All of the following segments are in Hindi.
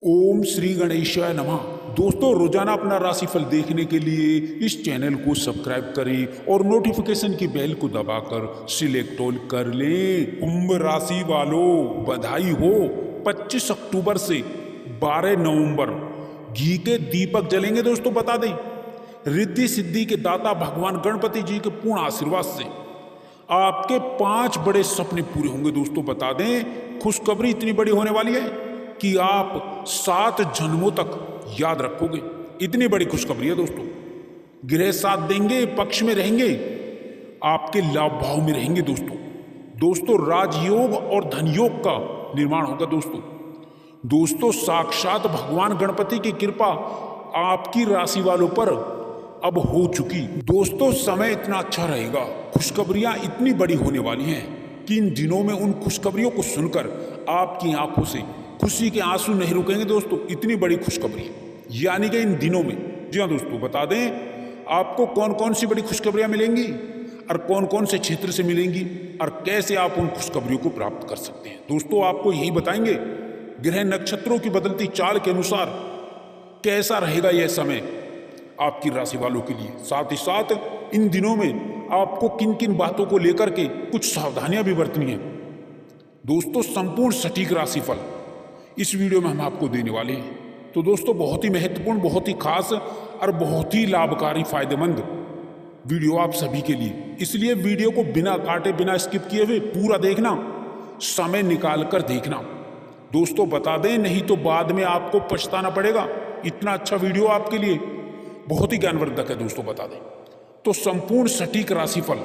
ओम श्री गणेशाय नमः। दोस्तों, रोजाना अपना राशिफल देखने के लिए इस चैनल को सब्सक्राइब करें और नोटिफिकेशन की बेल को दबाकर सिलेक्ट ऑल कर लें। कुंभ राशि वालों, बधाई हो। 25 अक्टूबर से 12 नवंबर घी के दीपक जलेंगे। दोस्तों, बता दें, रिद्धि सिद्धि के दाता भगवान गणपति जी के पूर्ण आशीर्वाद से आपके 5 बड़े सपने पूरे होंगे। दोस्तों, बता दें, खुशखबरी इतनी बड़ी होने वाली है कि आप 7 जन्मों तक याद रखोगे। इतनी बड़ी खुशखबरी है दोस्तों। ग्रह साथ देंगे, पक्ष में रहेंगे, आपके लाभ भाव में रहेंगे। दोस्तों राजयोग और धनयोग का निर्माण होगा। दोस्तों साक्षात भगवान गणपति की कृपा आपकी राशि वालों पर अब हो चुकी। दोस्तों, समय इतना अच्छा रहेगा, खुशखबरियां इतनी बड़ी होने वाली हैं कि इन दिनों में उन खुशखबरियों को सुनकर आपकी आंखों से खुशी के आंसू नहीं रुकेंगे। दोस्तों, इतनी बड़ी खुशखबरी यानी कि इन दिनों में। जी हाँ दोस्तों, बता दें आपको कौन कौन सी बड़ी खुशखबरियां मिलेंगी और कौन कौन से क्षेत्र से मिलेंगी और कैसे आप उन खुशखबरियों को प्राप्त कर सकते हैं। दोस्तों, आपको यही बताएंगे ग्रह नक्षत्रों की बदलती चाल के अनुसार कैसा रहेगा यह समय आपकी राशि वालों के लिए। साथ ही साथ इन दिनों में आपको किन किन बातों को लेकर के कुछ सावधानियां भी बरतनी है। दोस्तों, संपूर्ण सटीक राशिफल इस वीडियो में हम आपको देने वाले हैं। तो दोस्तों, बहुत ही महत्वपूर्ण, बहुत ही खास और बहुत ही लाभकारी, फायदेमंद वीडियो आप सभी के लिए। इसलिए वीडियो को बिना काटे, बिना स्किप किए हुए पूरा देखना, समय निकाल कर देखना। दोस्तों, बता दें, नहीं तो बाद में आपको पछताना पड़ेगा। इतना अच्छा वीडियो आपके लिए बहुत ही ज्ञानवर्धक है। दोस्तों, बता दें तो संपूर्ण सटीक राशिफल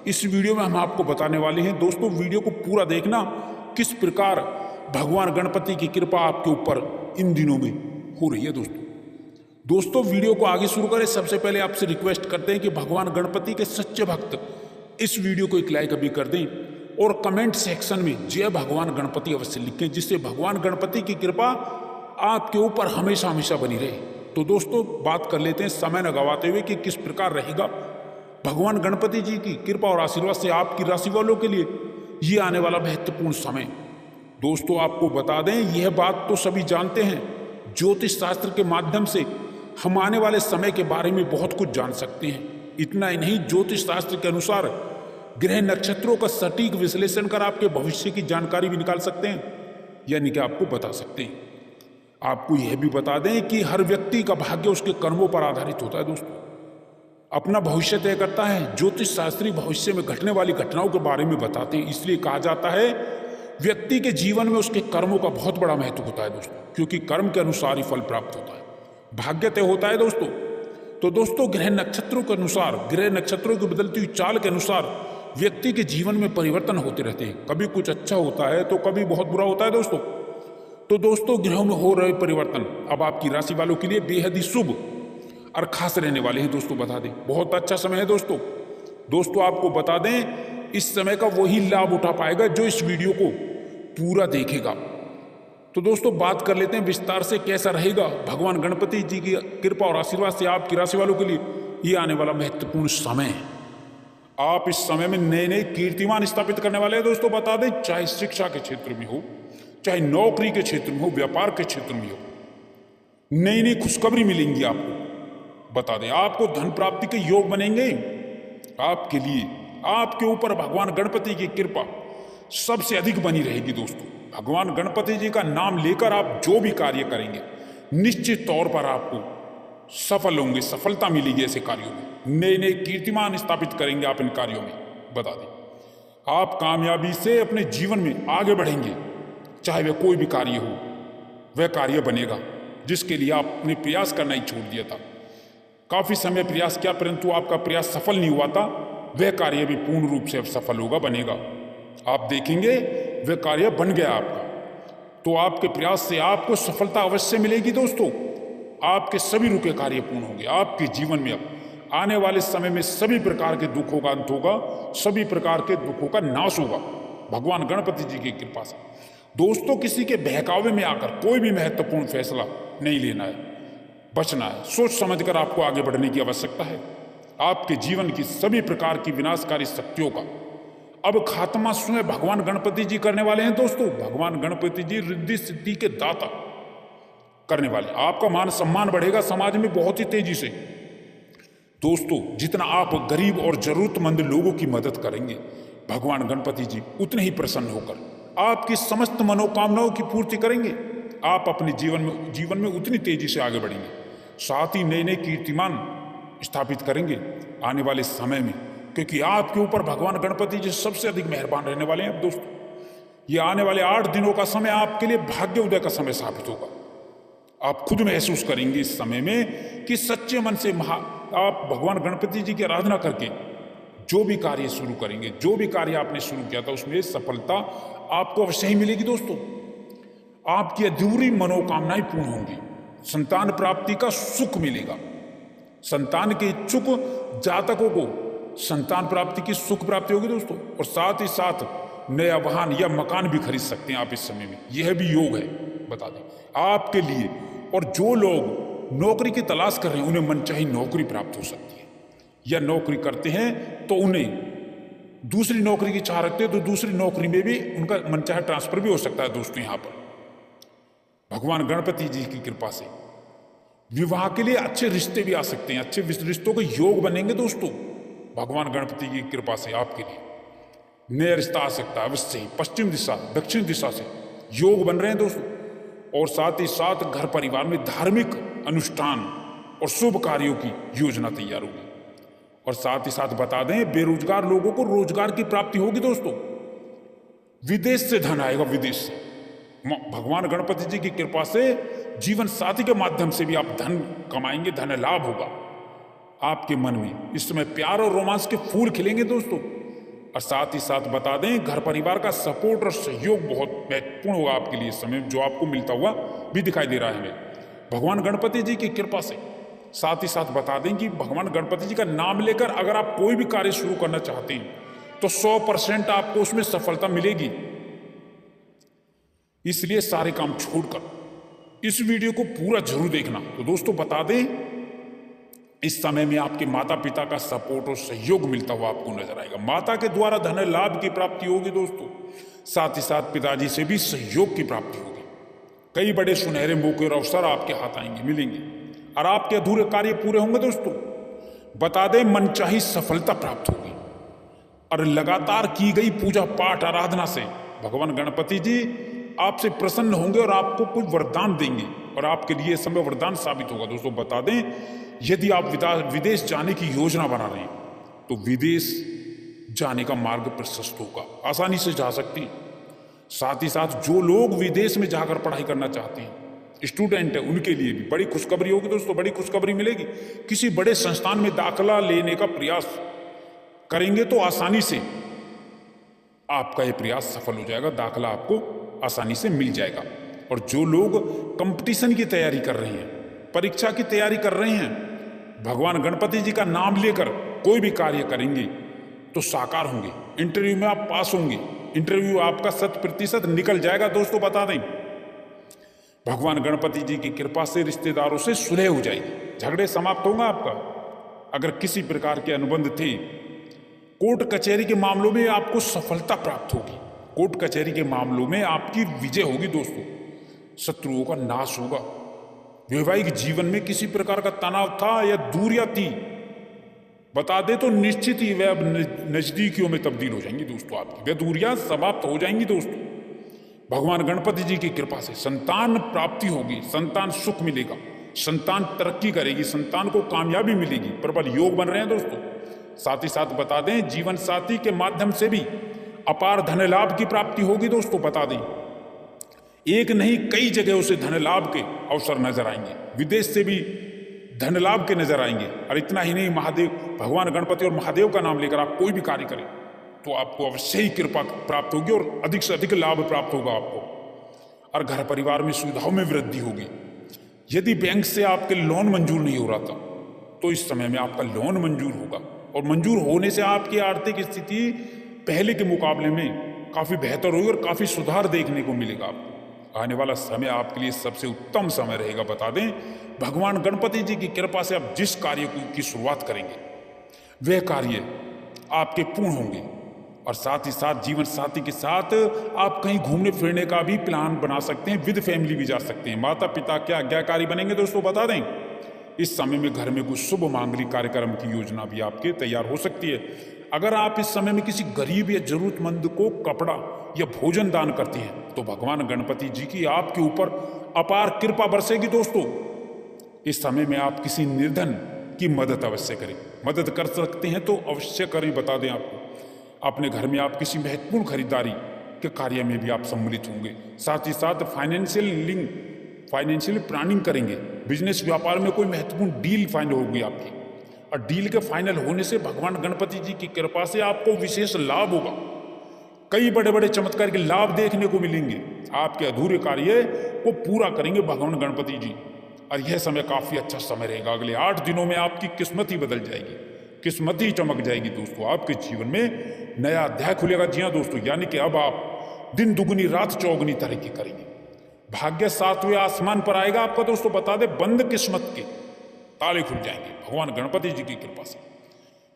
इस वीडियो में हम आपको बताने वाले हैं। दोस्तों, वीडियो को पूरा देखना, किस प्रकार भगवान गणपति की कृपा आपके ऊपर इन दिनों में हो रही है। दोस्तों वीडियो को आगे शुरू करें, सबसे पहले आपसे रिक्वेस्ट करते हैं कि भगवान गणपति के सच्चे भक्त इस वीडियो को एक लाइक अभी कर दें और कमेंट सेक्शन में जय भगवान गणपति अवश्य लिखें, जिससे भगवान गणपति की कृपा आपके ऊपर हमेशा हमेशा बनी रहे। तो दोस्तों, बात कर लेते हैं समय न गवाते हुए कि किस प्रकार रहेगा भगवान गणपति जी की कृपा और आशीर्वाद से आपकी राशि वालों के लिए ये आने वाला महत्वपूर्ण समय। दोस्तों, आपको बता दें, यह बात तो सभी जानते हैं, ज्योतिष शास्त्र के माध्यम से हम आने वाले समय के बारे में बहुत कुछ जान सकते हैं। इतना ही नहीं, ज्योतिष शास्त्र के अनुसार ग्रह नक्षत्रों का सटीक विश्लेषण कर आपके भविष्य की जानकारी भी निकाल सकते हैं, यानी कि आपको बता सकते हैं। आपको यह भी बता दें कि हर व्यक्ति का भाग्य उसके कर्मों पर आधारित होता है। दोस्तों, अपना भविष्य तय करता है। ज्योतिष शास्त्री भविष्य में घटने वाली घटनाओं के बारे में बताते हैं। इसलिए कहा जाता है व्यक्ति के जीवन में उसके कर्मों का बहुत बड़ा महत्व होता है। दोस्तों, क्योंकि कर्म के अनुसार ही फल प्राप्त होता है, भाग्य तय होता है। तो दोस्तों, ग्रह नक्षत्रों के अनुसार, ग्रह नक्षत्रों की बदलती हुई चाल के अनुसार व्यक्ति के जीवन में परिवर्तन होते रहते हैं। कभी कुछ अच्छा होता है तो कभी बहुत बुरा होता है। दोस्तों ग्रहों में हो रहे परिवर्तन अब आपकी राशि वालों के लिए बेहद ही शुभ और खास रहने वाले हैं। दोस्तों, बता दें, बहुत अच्छा समय है। दोस्तों आपको बता दें, इस समय का वही लाभ उठा पाएगा जो इस वीडियो को पूरा देखेगा। तो दोस्तों, बात कर लेते हैं विस्तार से कैसा रहेगा भगवान गणपति जी की कृपा और आशीर्वाद से आपकी राशि वालों के लिए ये आने वाला महत्वपूर्ण समय। आप इस समय में नए नए कीर्तिमान स्थापित करने वाले हैं। दोस्तों, बता दें, चाहे शिक्षा के क्षेत्र में हो, चाहे नौकरी के क्षेत्र में हो, व्यापार के क्षेत्र में हो, नई नई खुशखबरी मिलेंगी आपको। बता दें, आपको धन प्राप्ति के योग बनेंगे। आपके लिए, आपके ऊपर भगवान गणपति की कृपा सबसे अधिक बनी रहेगी। दोस्तों, भगवान गणपति जी का नाम लेकर आप जो भी कार्य करेंगे, निश्चित तौर पर आपको सफल होंगे, सफलता मिलेगी ऐसे कार्यों में। नए नए कीर्तिमान स्थापित करेंगे आप इन कार्यों में। बता दें, आप कामयाबी से अपने जीवन में आगे बढ़ेंगे। चाहे वह कोई भी कार्य हो, वह कार्य बनेगा जिसके लिए आपने प्रयास करना ही छोड़ दिया था। काफी समय प्रयास किया परंतु आपका प्रयास सफल नहीं हुआ था, वह कार्य भी पूर्ण रूप से अब सफल होगा, बनेगा। आप देखेंगे वह कार्य बन गया आपका। तो आपके प्रयास से आपको सफलता अवश्य मिलेगी। दोस्तों, आपके सभी रुके कार्य पूर्ण होंगे। आपके जीवन में अब आने वाले समय में सभी प्रकार के दुखों का अंत होगा, सभी प्रकार के दुखों का नाश होगा भगवान गणपति जी की कृपा से। दोस्तों, किसी के बहकावे में आकर कोई भी महत्वपूर्ण फैसला नहीं लेना है, बचना है। सोच समझकर आपको आगे बढ़ने की आवश्यकता है। आपके जीवन की सभी प्रकार की विनाशकारी शक्तियों का अब खात्मा स्वयं भगवान गणपति जी करने वाले हैं। दोस्तों, भगवान गणपति जी रिद्धि सिद्धि के दाता, करने वाले। आपका मान सम्मान बढ़ेगा समाज में बहुत ही तेजी से। दोस्तों, जितना आप गरीब और जरूरतमंद लोगों की मदद करेंगे, भगवान गणपति जी उतने ही प्रसन्न होकर आपकी समस्त मनोकामनाओं की पूर्ति करेंगे। आप अपने जीवन में उतनी तेजी से आगे बढ़ेंगे। साथ ही नए नए कीर्तिमान स्थापित करेंगे आने वाले समय में, क्योंकि आपके ऊपर भगवान गणपति जी सबसे अधिक मेहरबान रहने वाले हैं। अब दोस्तों, ये आने वाले 8 दिनों का समय आपके लिए भाग्य उदय का समय साबित होगा। आप खुद महसूस करेंगे इस समय में कि सच्चे मन से आप भगवान गणपति जी की आराधना करके जो भी कार्य शुरू करेंगे, जो भी कार्य आपने शुरू किया था, उसमें सफलता आपको अवश्य ही मिलेगी। दोस्तों, आपकी अधूरी मनोकामनाएं पूर्ण होंगी। संतान प्राप्ति का सुख मिलेगा। संतान के इच्छुक जातकों को संतान प्राप्ति की सुख प्राप्ति होगी दोस्तों। और साथ ही साथ नया वाहन या मकान भी खरीद सकते हैं आप इस समय में। यह भी योग है, बता दें आपके लिए। और जो लोग नौकरी की तलाश कर रहे हैं, उन्हें मनचाही नौकरी प्राप्त हो सकती है। या नौकरी करते हैं तो उन्हें दूसरी नौकरी की चाह रखते हैं, तो दूसरी नौकरी में भी उनका मनचाहा ट्रांसफर भी हो सकता है। दोस्तों, यहाँ पर भगवान गणपति जी की कृपा से विवाह के लिए अच्छे रिश्ते भी आ सकते हैं। अच्छे रिश्तों के योग बनेंगे दोस्तों। भगवान गणपति की कृपा से आपके लिए नया रिश्ता आ सकता है अवश्य ही। पश्चिम दिशा, दक्षिण दिशा से योग बन रहे हैं दोस्तों। और साथ ही साथ घर परिवार में धार्मिक अनुष्ठान और शुभ कार्यों की योजना तैयार होगी। और साथ ही साथ बता दें, बेरोजगार लोगों को रोजगार की प्राप्ति होगी दोस्तों। विदेश से धन आएगा, विदेश से। भगवान गणपति जी की कृपा से जीवन साथी के माध्यम से भी आप धन कमाएंगे, धन लाभ होगा। आपके मन में इस समय प्यार और रोमांस के फूल खिलेंगे दोस्तों। और साथ ही साथ बता दें, घर परिवार का सपोर्ट और सहयोग बहुत महत्वपूर्ण होगा आपके लिए इस समय, जो आपको मिलता हुआ भी दिखाई दे रहा है हमें भगवान गणपति जी की कृपा से। साथ ही साथ बता दें कि भगवान गणपति जी का नाम लेकर अगर आप कोई भी कार्य शुरू करना चाहते हैं तो 100% आपको उसमें सफलता मिलेगी। इसलिए सारे काम छोड़कर इस वीडियो को पूरा जरूर देखना। तो दोस्तों, बता दें, इस समय में आपके माता पिता का सपोर्ट और सहयोग मिलता हुआ आपको नजर आएगा। माता के द्वारा धन लाभ की प्राप्ति होगी दोस्तों। साथ ही साथ पिताजी से भी सहयोग की प्राप्ति होगी। कई बड़े सुनहरे मौके और अवसर आपके हाथ आएंगे, मिलेंगे, और आपके अधूरे कार्य पूरे होंगे दोस्तों। बता दें, मनचाही सफलता प्राप्त होगी। और लगातार की गई पूजा पाठ आराधना से भगवान गणपति जी आपसे प्रसन्न होंगे और आपको कुछ वरदान देंगे, और आपके लिए समय वरदान साबित होगा दोस्तों। बता दें, यदि आप विदेश जाने की योजना बना रहे हैं तो विदेश जाने का मार्ग प्रशस्त होगा, आसानी से जा सकती हैं। साथ ही साथ जो लोग विदेश में जाकर पढ़ाई करना चाहते हैं, स्टूडेंट है, उनके लिए भी बड़ी खुशखबरी होगी दोस्तों। बड़ी खुशखबरी मिलेगी। किसी बड़े संस्थान में दाखिला लेने का प्रयास करेंगे तो आसानी से आपका यह प्रयास सफल हो जाएगा। दाखिला आपको आसानी से मिल जाएगा। और जो लोग कंपटीशन की तैयारी कर रहे हैं, परीक्षा की तैयारी कर रहे हैं, भगवान गणपति जी का नाम लेकर कोई भी कार्य करेंगे तो साकार होंगे। इंटरव्यू में आप पास होंगे, इंटरव्यू आपका 100% निकल जाएगा दोस्तों। बता दें, भगवान गणपति जी की कृपा से रिश्तेदारों से सुलह हो जाएगी, झगड़े समाप्त होगा आपका। अगर किसी प्रकार के अनुबंध थे, कोर्ट कचहरी के मामलों में आपको सफलता प्राप्त होगी। कोर्ट कचहरी के मामलों में आपकी विजय होगी दोस्तों। शत्रुओं का नाश होगा। वैवाहिक जीवन में किसी प्रकार का तनाव था या दूरियां थी, बता दे तो निश्चित ही वह नजदीकियों में तब्दील हो जाएंगी दोस्तों। आपकी वह दूरियां समाप्त हो जाएंगी दोस्तों। भगवान गणपति जी की कृपा से संतान प्राप्ति होगी, संतान सुख मिलेगा, संतान तरक्की करेगी, संतान को कामयाबी मिलेगी। प्रबल योग बन रहे हैं दोस्तों। साथ ही साथ बता दें, जीवन साथी के माध्यम से भी अपार धन लाभ की प्राप्ति होगी दोस्तों। बता दें, एक नहीं कई जगहों से धन लाभ के अवसर नजर आएंगे। विदेश से भी धन लाभ के नजर आएंगे। और इतना ही नहीं, महादेव, भगवान गणपति और महादेव का नाम लेकर आप कोई भी कार्य करें तो आपको अवश्य ही कृपा प्राप्त होगी और अधिक से अधिक लाभ प्राप्त होगा आपको। और घर परिवार में सुविधाओं में वृद्धि होगी। यदि बैंक से आपके लोन मंजूर नहीं हो रहा था तो इस समय में आपका लोन मंजूर होगा। और मंजूर होने से आपकी आर्थिक स्थिति पहले के मुकाबले में काफी बेहतर होगी और काफी सुधार देखने को मिलेगा आपको। आने वाला समय आपके लिए सबसे उत्तम समय रहेगा। बता दें, भगवान गणपति जी की कृपा से आप जिस कार्य की शुरुआत करेंगे वह कार्य आपके पूर्ण होंगे और साथ ही साथ जीवन साथी के साथ आप कहीं घूमने फिरने का भी प्लान बना सकते हैं, विद फैमिली भी जा सकते हैं। माता पिता क्या आज्ञाकारी बनेंगे दोस्तों, बता दें। इस समय में घर में कुछ शुभ मांगलिक कार्यक्रम की योजना भी आपके तैयार हो सकती है। अगर आप इस समय में किसी गरीब या जरूरतमंद को कपड़ा या भोजन दान करते हैं तो भगवान गणपति जी की आपके ऊपर अपार कृपा बरसेगी दोस्तों। इस समय में आप किसी निर्धन की मदद अवश्य करें, मदद कर सकते हैं तो अवश्य करें। बता दें आपको, अपने घर में आप किसी महत्वपूर्ण खरीदारी के कार्य में भी आप सम्मिलित होंगे। साथ ही साथ फाइनेंशियल प्लानिंग करेंगे। बिजनेस व्यापार में कोई महत्वपूर्ण डील फाइनल होगी आपकी, और डील के फाइनल होने से भगवान गणपति जी की कृपा से आपको विशेष लाभ होगा। कई बड़े बड़े चमत्कार के लाभ देखने को मिलेंगे। आपके अधूरे कार्य को पूरा करेंगे भगवान गणपति जी। और यह समय काफी अच्छा समय रहेगा। अगले 8 दिनों में आपकी किस्मत ही बदल जाएगी, किस्मत ही चमक जाएगी दोस्तों। आपके जीवन में नया अध्याय खुलेगा। जी हाँ दोस्तों, यानी कि अब आप दिन दुगनी रात चौगुनी तरक्की करेंगे। भाग्य 7वें आसमान पर आएगा आपका दोस्तों। बता दे, बंद किस्मत के ताले खुल जाएंगे भगवान गणपति जी की कृपा से।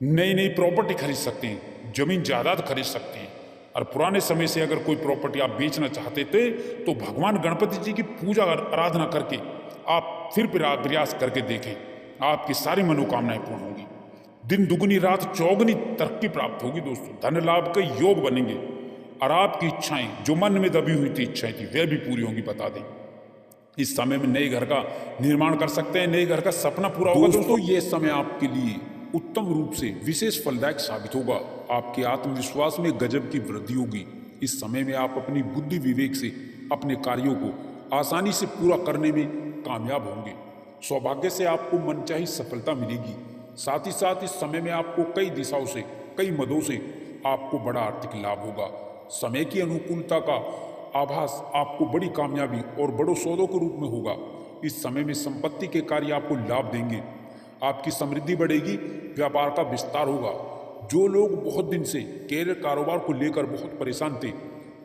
नई प्रॉपर्टी खरीद सकते हैं, जमीन जायदाद खरीद सकते हैं। और पुराने समय से अगर कोई प्रॉपर्टी आप बेचना चाहते थे तो भगवान गणपति जी की पूजा आराधना करके आप फिर प्रयास करके देखें, आपकी सारी मनोकामनाएं पूर्ण होंगी। दिन दुगनी रात चौगुनी तरक्की प्राप्त होगी दोस्तों। धन लाभ के योग बनेंगे और आपकी इच्छाएं, जो मन में दबी हुई थी इच्छाएं थी, वह भी पूरी होंगी। बता दें, इस समय में नए घर का निर्माण कर सकते हैं, नए घर का सपना पूरा होगा दोस्तों। ये समय आपके लिए उत्तम रूप से विशेष फलदायक साबित होगा। आपके आत्मविश्वास में गजब की वृद्धि होगी। इस समय में आप अपनी बुद्धि विवेक से अपने कार्यों को आसानी से पूरा करने में कामयाब होंगे। सौभाग्य से आपको मनचाही सफलता मिलेगी। साथ ही साथ इस समय में आपको कई दिशाओं से, कई मदों से आपको बड़ा आर्थिक लाभ होगा। समय की अनुकूलता का आभास आपको बड़ी कामयाबी और बड़ों सौदों के रूप में होगा। इस समय में संपत्ति के कार्य आपको लाभ देंगे। आपकी समृद्धि बढ़ेगी, व्यापार का विस्तार होगा। जो लोग बहुत दिन से कैरियर कारोबार को लेकर बहुत परेशान थे,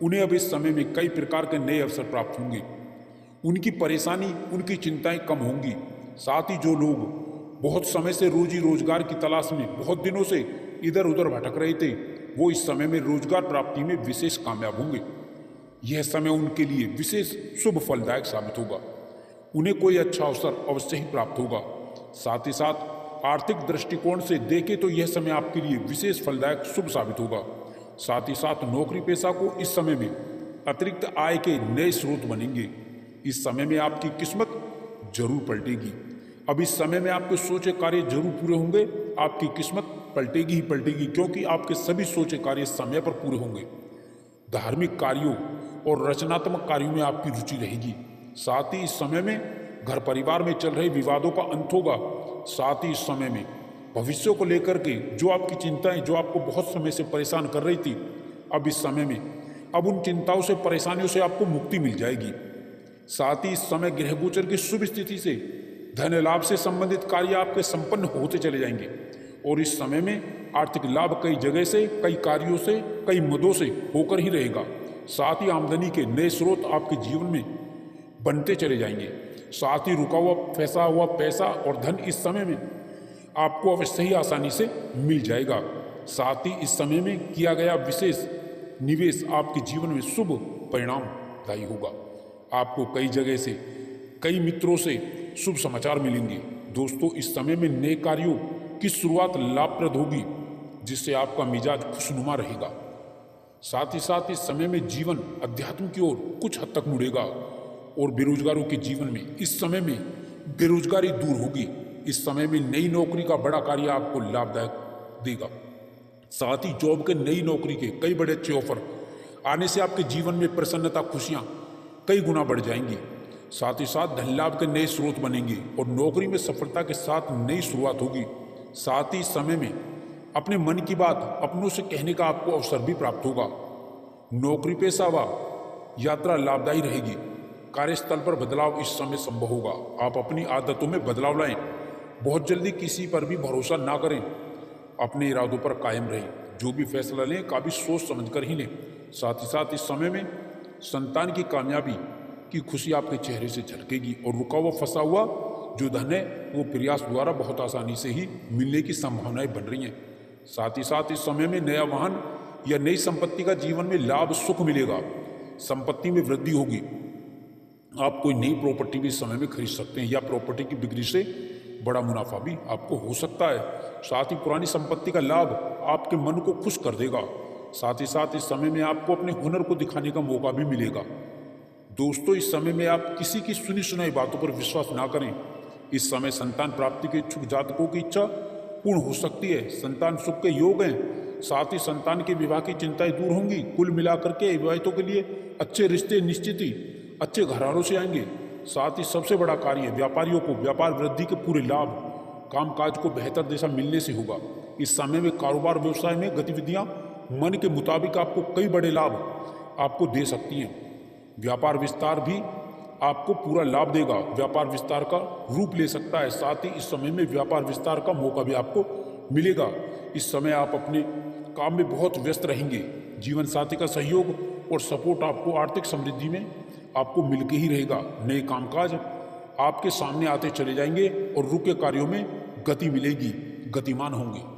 उन्हें अब इस समय में कई प्रकार के नए अवसर प्राप्त होंगे। उनकी परेशानी, उनकी चिंताएं कम होंगी। साथ ही जो लोग बहुत समय से रोजी रोजगार की तलाश में बहुत दिनों से इधर उधर भटक रहे थे, वो इस समय में रोजगार प्राप्ति में विशेष कामयाब होंगे। यह समय उनके लिए विशेष शुभ फलदायक साबित होगा। उन्हें कोई अच्छा अवसर अवश्य ही प्राप्त होगा। साथ ही साथ आर्थिक दृष्टिकोण से देखें तो यह समय आपके लिए विशेष फलदायक शुभ साबित होगा। साथ ही साथ नौकरी पेशा को इस समय में अतिरिक्त आय के नए स्रोत बनेंगे। इस समय में आपकी किस्मत जरूर पलटेगी। अब इस समय में आपके सोचे कार्य जरूर पूरे होंगे। आपकी किस्मत पलटेगी ही पलटेगी, क्योंकि आपके सभी सोचे कार्य समय पर पूरे होंगे। धार्मिक कार्यों और रचनात्मक कार्यों में आपकी रुचि रहेगी। साथ ही इस समय में घर परिवार में चल रहे विवादों का अंत होगा। साथ ही इस समय में भविष्य को लेकर के जो आपकी चिंताएं, जो आपको बहुत समय से परेशान कर रही थी, अब इस समय में अब उन चिंताओं से, परेशानियों से आपको मुक्ति मिल जाएगी। साथ ही इस समय ग्रह गोचर की शुभ स्थिति से धन लाभ से संबंधित कार्य आपके संपन्न होते चले जाएंगे। और इस समय में आर्थिक लाभ कई जगह से, कई कार्यों से, कई मदों से होकर ही रहेगा। साथ ही आमदनी के नए स्रोत आपके जीवन में बनते चले जाएंगे। साथ ही रुका हुआ फंसा हुआ पैसा और धन इस समय में आपको अवश्य ही आसानी से मिल जाएगा। साथ ही इस समय में किया गया विशेष निवेश आपके जीवन में शुभ परिणामदायी होगा। आपको कई जगह से, कई मित्रों से शुभ समाचार मिलेंगे। दोस्तों, इस समय में नए कार्यों की शुरुआत लाभप्रद होगी, जिससे आपका मिजाज खुशनुमा रहेगा। साथ ही साथ इस समय में जीवन अध्यात्म की ओर कुछ हद तक मुड़ेगा और बेरोजगारों के जीवन में इस समय में बेरोजगारी दूर होगी। इस समय में नई नौकरी का बड़ा कार्य आपको लाभदायक देगा। साथ ही जॉब के, नई नौकरी के कई बड़े अच्छे ऑफर आने से आपके जीवन में प्रसन्नता, खुशियां कई गुना बढ़ जाएंगी। साथ ही साथ धन लाभ के नए स्रोत बनेंगे और नौकरी में सफलता के साथ नई शुरुआत होगी। साथ ही इस समय में अपने मन की बात अपनों से कहने का आपको अवसर भी प्राप्त होगा। नौकरी पेशा व यात्रा लाभदायी रहेगी। कार्यस्थल पर बदलाव इस समय संभव होगा। आप अपनी आदतों में बदलाव लाएं। बहुत जल्दी किसी पर भी भरोसा ना करें। अपने इरादों पर कायम रहें। जो भी फैसला लें, काफी सोच समझकर ही लें। साथ ही साथ इस समय में संतान की कामयाबी की खुशी आपके चेहरे से झलकेगी और रुका हुआ फंसा हुआ जो धन है वो प्रयास द्वारा बहुत आसानी से ही मिलने की संभावनाएं बन रही हैं। साथ ही साथ इस समय में नया वाहन या नई संपत्ति का जीवन में लाभ सुख मिलेगा। संपत्ति में वृद्धि होगी। आप कोई नई प्रॉपर्टी भी इस समय में खरीद सकते हैं या प्रॉपर्टी की बिक्री से बड़ा मुनाफा भी आपको हो सकता है। साथ ही पुरानी संपत्ति का लाभ आपके मन को खुश कर देगा। साथ ही साथ इस समय में आपको अपने हुनर को दिखाने का मौका भी मिलेगा। दोस्तों, इस समय में आप किसी की सुनी सुनाई बातों पर विश्वास ना करें। इस समय संतान प्राप्ति के इच्छुक जातकों की इच्छा पूर्ण हो सकती है। संतान सुख के योग हैं। साथ ही संतान के विवाह की चिंताएं दूर होंगी। कुल मिलाकर के विवाहितों के लिए अच्छे रिश्ते निश्चित ही अच्छे घरानों से आएंगे। साथ ही सबसे बड़ा कार्य व्यापारियों को व्यापार वृद्धि के पूरे लाभ कामकाज को बेहतर दिशा मिलने से होगा। इस समय में कारोबार व्यवसाय में गतिविधियां मन के मुताबिक आपको कई बड़े लाभ आपको दे सकती हैं। व्यापार विस्तार भी आपको पूरा लाभ देगा। व्यापार विस्तार का रूप ले सकता है। साथ ही इस समय में व्यापार विस्तार का मौका भी आपको मिलेगा। इस समय आप अपने काम में बहुत व्यस्त रहेंगे। जीवन साथी का सहयोग और सपोर्ट आपको आर्थिक समृद्धि में आपको मिलके ही रहेगा। नए कामकाज आपके सामने आते चले जाएंगे और रुके कार्यों में गति मिलेगी, गतिमान होंगे।